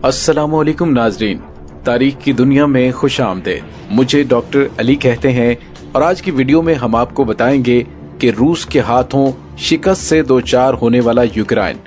अस्सलामुअलैकुम नाजरीन, तारीख की दुनिया में खुश आमदेद। मुझे डॉक्टर अली कहते हैं और आज की वीडियो में हम आपको बताएंगे कि रूस के हाथों शिकस्त से दो चार होने वाला यूक्रेन,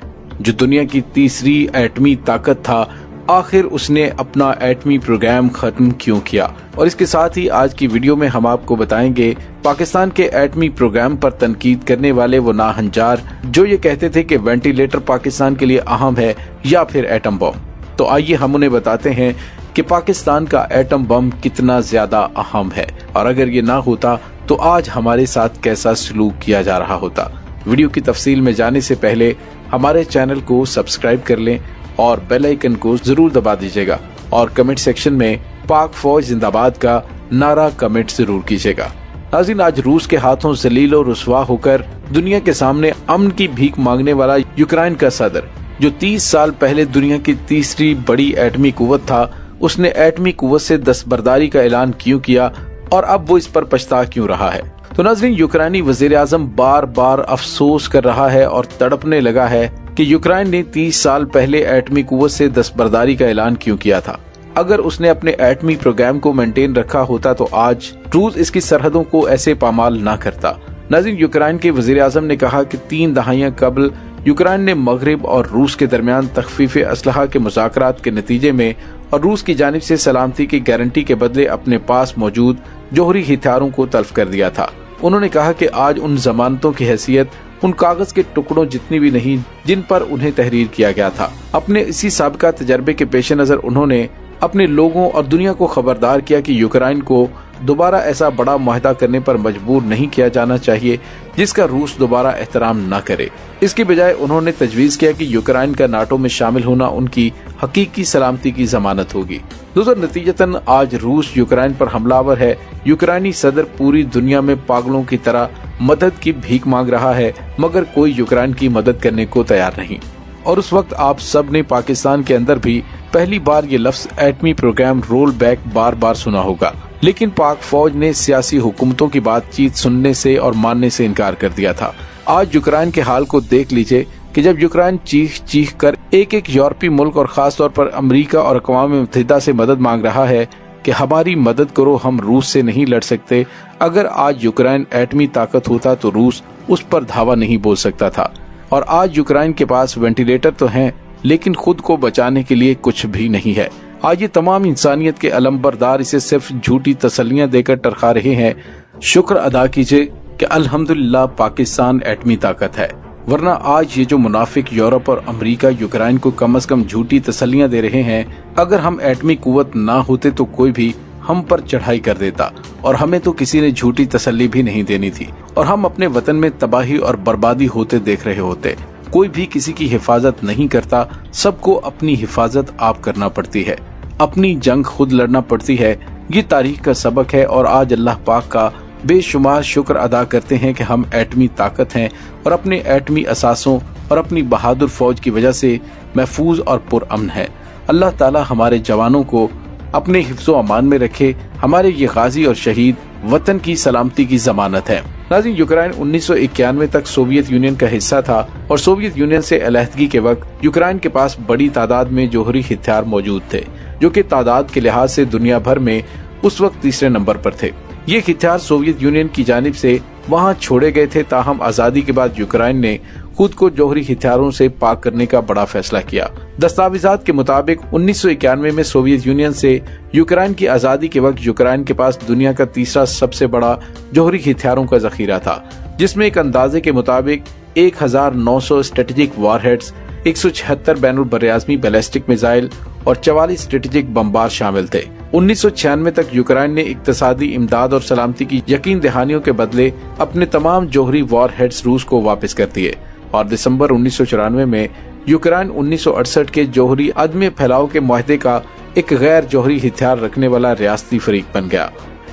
जो दुनिया की तीसरी एटमी ताकत था, आखिर उसने अपना एटमी प्रोग्राम खत्म क्यों किया। और इसके साथ ही आज की वीडियो में हम आपको बताएंगे पाकिस्तान के एटमी प्रोग्राम पर तनकीद करने वाले वो नाहंजार जो ये कहते थे कि वेंटिलेटर पाकिस्तान के लिए अहम है या फिर एटम बम। तो आइए हम उन्हें बताते हैं कि पाकिस्तान का एटम बम कितना ज्यादा अहम है और अगर ये ना होता तो आज हमारे साथ कैसा सलूक किया जा रहा होता। वीडियो की तफसील में जाने से पहले हमारे चैनल को सब्सक्राइब कर लें और बेल आइकन को जरूर दबा दीजिएगा और कमेंट सेक्शन में पाक फौज जिंदाबाद का नारा कमेंट जरूर कीजिएगा। नाज़रीन, आज रूस के हाथों जलील और रुसवा होकर दुनिया के सामने अमन की भीख मांगने वाला यूक्रेन का सदर, जो 30 साल पहले दुनिया की तीसरी बड़ी एटमी कुव्वत था, उसने एटमी कुव्वत से दस्तबरदारी का ऐलान क्यों किया और अब वो इस पर पछता क्यों रहा है। तो नाज़रीन, यूक्रेनी वजीर आज़म बार बार अफसोस कर रहा है और तड़पने लगा है कि यूक्रेन ने 30 साल पहले एटमी कुव्वत से दस्तबरदारी का ऐलान क्यों किया था। अगर उसने अपने एटमी प्रोग्राम को मेंटेन रखा होता तो आज रूस इसकी सरहदों को ऐसे पामाल ना करता। नाज़रीन, यूक्रेन के वजीर आज़म ने कहा कि 3 दहाइयां कबल यूक्रेन ने मगरिब और रूस के दरमियान तखफीफ असलहा के मुज़ाकरात के नतीजे में और रूस की जानिब से सलामती की गारंटी के बदले अपने पास मौजूद जौहरी हथियारों को तल्फ कर दिया था। उन्होंने कहा कि आज उन जमानतों की हैसियत उन कागज के टुकड़ों जितनी भी नहीं जिन पर उन्हें तहरीर किया गया था। अपने इसी साबिका तजर्बे के पेश नजर उन्होंने अपने लोगों और दुनिया को खबरदार किया कि यूक्रेन को दोबारा ऐसा बड़ा मुआहदा करने पर मजबूर नहीं किया जाना चाहिए जिसका रूस दोबारा एहतराम न करे। इसके बजाय उन्होंने तजवीज किया कि यूक्रेन का नाटो में शामिल होना उनकी हकीकी सलामती की जमानत होगी। दोस्तों, नतीजतन आज रूस यूक्रेन पर हमलावर है। यूक्रेनी सदर पूरी दुनिया में पागलों की तरह मदद की भीख मांग रहा है, मगर कोई यूक्रेन की मदद करने को तैयार नहीं। और उस वक्त आप सब ने पाकिस्तान के अंदर भी पहली बार ये लफ्ज एटमी प्रोग्राम रोल बैक बार बार सुना होगा, लेकिन पाक फौज ने सियासी हुकूमतों की बातचीत सुनने से और मानने से इनकार कर दिया था। आज यूक्रेन के हाल को देख लीजिए कि जब यूक्रेन चीख चीख कर एक एक यूरोपीय मुल्क और खास तौर पर अमेरिका और अक़वाम मुत्तहिदा से मदद मांग रहा है कि हमारी मदद करो, हम रूस से नहीं लड़ सकते। अगर आज यूक्रेन एटमी ताकत होता तो रूस उस पर धावा नहीं बोल सकता था। और आज यूक्रेन के पास वेंटिलेटर तो हैं, लेकिन खुद को बचाने के लिए कुछ भी नहीं है। आज ये तमाम इंसानियत के अलमबरदार इसे सिर्फ झूठी तसल्लियां देकर टरखा रहे हैं। शुक्र अदा कीजिए कि अल्हम्दुलिल्लाह पाकिस्तान एटमी ताकत है, वरना आज ये जो मुनाफिक यूरोप और अमेरिका यूक्रेन को कम से कम झूठी तसल्लियां दे रहे हैं, अगर हम एटमी कुव्वत ना होते तो कोई भी हम पर चढ़ाई कर देता और हमें तो किसी ने झूठी तसल्ली भी नहीं देनी थी और हम अपने वतन में तबाही और बर्बादी होते देख रहे होते। कोई भी किसी की हिफाजत नहीं करता, सबको अपनी हिफाजत आप करना पड़ती है, अपनी जंग खुद लड़ना पड़ती है। ये तारीख का सबक है और आज अल्लाह पाक का बेशुमार शुक्र अदा करते हैं कि हम एटमी ताकत हैं और अपने एटमी असासों और अपनी बहादुर फौज की वजह से महफूज और पुरअमन है। अल्लाह ताला हमारे जवानों को अपने हिफ्ज़ो अमान में रखे। हमारे ये गाजी और शहीद वतन की सलामती की जमानत है। नाज़रीन, यूक्रेन 1991 तक सोवियत यूनियन का हिस्सा था और सोवियत यूनियन से अलहदगी के वक्त यूक्रेन के पास बड़ी तादाद में जौहरी हथियार मौजूद थे, जो कि तादाद के लिहाज से दुनिया भर में उस वक्त तीसरे नंबर पर थे। ये हथियार सोवियत यूनियन की जानिब से वहाँ छोड़े गए थे, ताहम आजादी के बाद यूक्रेन ने खुद को जौहरी हथियारों से पाक करने का बड़ा फैसला किया। दस्तावेजात के मुताबिक 1991 में सोवियत यूनियन से यूक्रेन की आजादी के वक्त यूक्रेन के पास दुनिया का तीसरा सबसे बड़ा जौहरी हथियारों का जखीरा था, जिसमें एक अंदाजे के मुताबिक 1900 स्ट्रेटेजिक वॉरहेड्स, 176 बैनुल बर्राज़मी बैलिस्टिक मिसाइल और 44 स्ट्रेटेजिक बमबार शामिल थे। 1996 तक यूक्रेन ने इक्तसादी इमदाद और सलामती की यकीन दहानियों के बदले अपने तमाम जौहरी वॉरहेड्स रूस को वापस कर दिए और दिसंबर 1994 में यूक्रेन 1968 के जौहरी अदम फैलाव के मुआहदे का एक गैर जौहरी हथियार रखने वाला रियासती फरीक बन गया।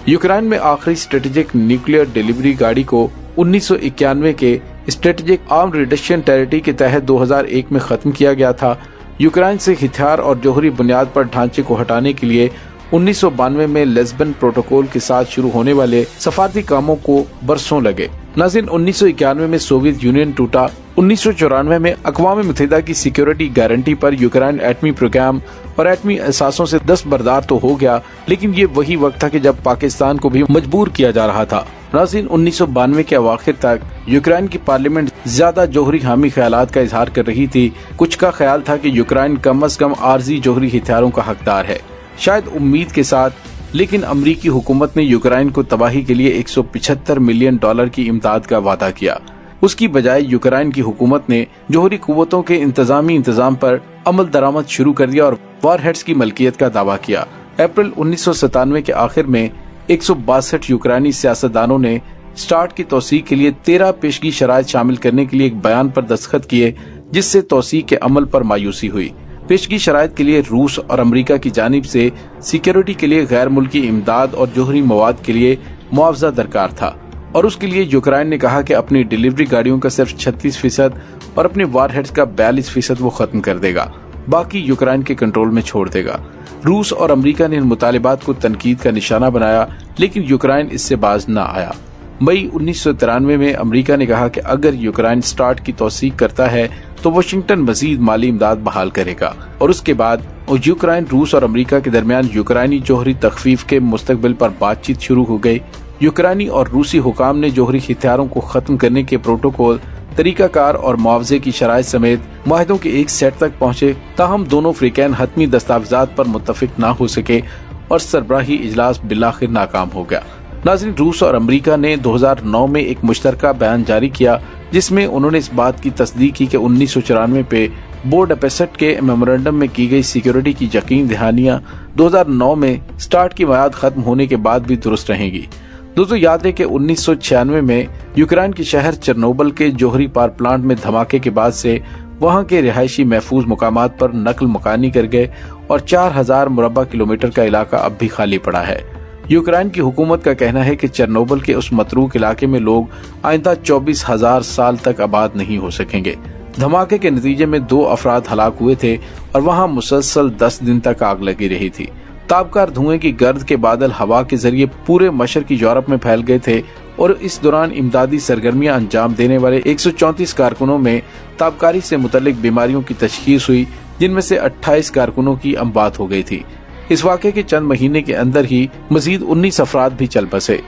यूक्रेन में आखिरी स्ट्रेटेजिक न्यूक्लियर डिलीवरी गाड़ी को 1991 के स्ट्रेटेजिक आर्म रिडक्शन टेरिटरी के तहत 2001 में खत्म किया गया था। यूक्रेन से हथियार और जौहरी बुनियाद पर ढांचे को हटाने के लिए 1992 में लिस्बन प्रोटोकॉल के साथ शुरू होने वाले सफारती कामों को बरसों लगे। नाज़रीन, 1991 में सोवियत यूनियन टूटा, 1994 में अक़वाम मुत्तहिदा की सिक्योरिटी गारंटी पर यूक्रेन एटमी प्रोग्राम और एटमी असासों से दस्तबरदार तो हो गया, लेकिन ये वही वक्त था कि जब पाकिस्तान को भी मजबूर किया जा रहा था। नाज़रीन, 1992 के अवाखिर तक यूक्रेन की पार्लियामेंट ज्यादा जोहरी हामी ख्यालात का इजहार कर रही थी। कुछ का ख्याल था कि यूक्रेन कम अज कम आर्जी जोहरी हथियारों का हकदार है, शायद उम्मीद के साथ, लेकिन अमरीकी हुकूमत ने यूक्रेन को तबाही के लिए $175 मिलियन की इमदाद का वादा किया। उसकी बजाय यूक्रेन की हुकूमत ने जोहरी कुव्वतों के इंतजाम पर अमल दरामद शुरू कर दिया और वॉरहेड्स की मलकियत का दावा किया। अप्रैल 1997 के आखिर में 162 यूक्रेनी सियासतदानों ने स्टार्ट की तौसीक के लिए 13 पेशगी शराइत शामिल करने के लिए एक बयान पर दस्तखत किए, जिससे तौसीक के अमल पर मायूसी हुई। पेशगी शराइत के लिए रूस और अमेरिका की जानिब से सिक्योरिटी के लिए गैर मुल्की इमदाद और जोहरी मवाद के लिए मुआवजा दरकार था, और उसके लिए यूक्रेन ने कहा कि अपनी डिलीवरी गाड़ियों का सिर्फ 36% और अपने वारहेड्स का 42% वो खत्म कर देगा, बाकी यूक्रेन के कंट्रोल में छोड़ देगा। रूस और अमेरिका ने इन मुतालिबात को तनकीद का निशाना बनाया, लेकिन यूक्रेन इससे बाज न आया। मई 1993 में अमेरिका ने कहा कि अगर यूक्रेन स्टार्ट की तौसीक करता है तो वाशिंगटन मजीद माली इमदाद बहाल करेगा, और उसके बाद यूक्रेन, रूस और अमेरिका के दरमियान यूक्रेनी जोहरी तखफीफ के मुस्तकबिल पर बातचीत शुरू हो गई। यूक्रेनी और रूसी हुकाम ने जोहरी हथियारों को खत्म करने के प्रोटोकॉल, तरीकाकार और मुआवजे की शराइत समेत मुआहदों के एक सेट तक पहुंचे। ताहम दोनों फ्रीकैन हतमी दस्तावेजात पर मुत्तफिक न हो सके और सरबराही इजलास बिलाखिर नाकाम हो गया। नाज़रीन, रूस और अमेरिका ने 2009 में एक मुश्तरका बयान जारी किया, जिसमें उन्होंने इस बात की तस्दीक की कि 1994 पे बुडापेस्ट के मेमोरेंडम में की गई सिक्योरिटी की यकीन दहानियां 2009 में स्टार्ट की मियाद खत्म होने के बाद भी दुरुस्त रहेंगी। दोस्तों, याद रहे कि 1996 में यूक्रेन के शहर चेरनोबिल के जोहरी पावर प्लांट में धमाके के बाद से वहां के रिहायशी महफूज मुकामात पर नकल मकानी कर गए और 4000 मुरब्बा किलोमीटर का इलाका अब भी खाली पड़ा है। यूक्रेन की हुकूमत का कहना है कि चेरनोबिल के उस मतरूक इलाके में लोग आइंदा 24,000 साल तक आबाद नहीं हो सकेंगे। धमाके के नतीजे में 2 अफराद हलाक हुए थे और वहां मुसलसल 10 दिन तक आग लगी रही थी। ताबकार धुएं की गर्द के बादल हवा के जरिए पूरे मशरकी यूरोप में फैल गए थे, और इस दौरान इमदादी सरगर्मियां अंजाम देने वाले 134 कारकुनों में ताबकारी से मुतल्लिक बीमारियों की तशखीस हुई, जिनमें से 28 कारकुनों की अमवात हो गई थी। इस वाक़े के चंद महीने के अंदर ही मजीद 19 अफराद भी चल बसे।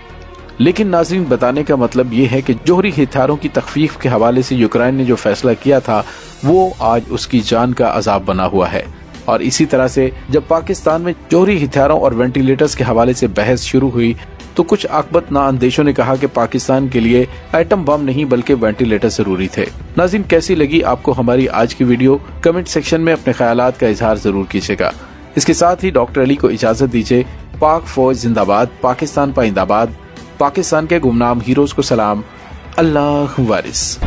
लेकिन नाज़रीन, बताने का मतलब ये है कि जोहरी हथियारों की तखफीफ के हवाले से यूक्रेन ने जो फैसला किया था वो आज उसकी जान का अजाब बना हुआ है। और इसी तरह से जब पाकिस्तान में जोहरी हथियारों और वेंटिलेटर्स के हवाले से बहस शुरू हुई तो कुछ आकबत नाअंदेशों ने कहा कि पाकिस्तान के लिए एटम बम नहीं बल्कि वेंटिलेटर जरूरी थे। नाज़रीन, कैसी लगी आपको हमारी आज की वीडियो? कमेंट सेक्शन में अपने ख्यालात का इजहार जरूर कीजिएगा। इसके साथ ही डॉक्टर अली को इजाजत दीजिए। पाक फौज जिंदाबाद, पाकिस्तान पाइंदाबाद, पाकिस्तान के गुमनाम हीरोज को सलाम, अल्लाह वारिस।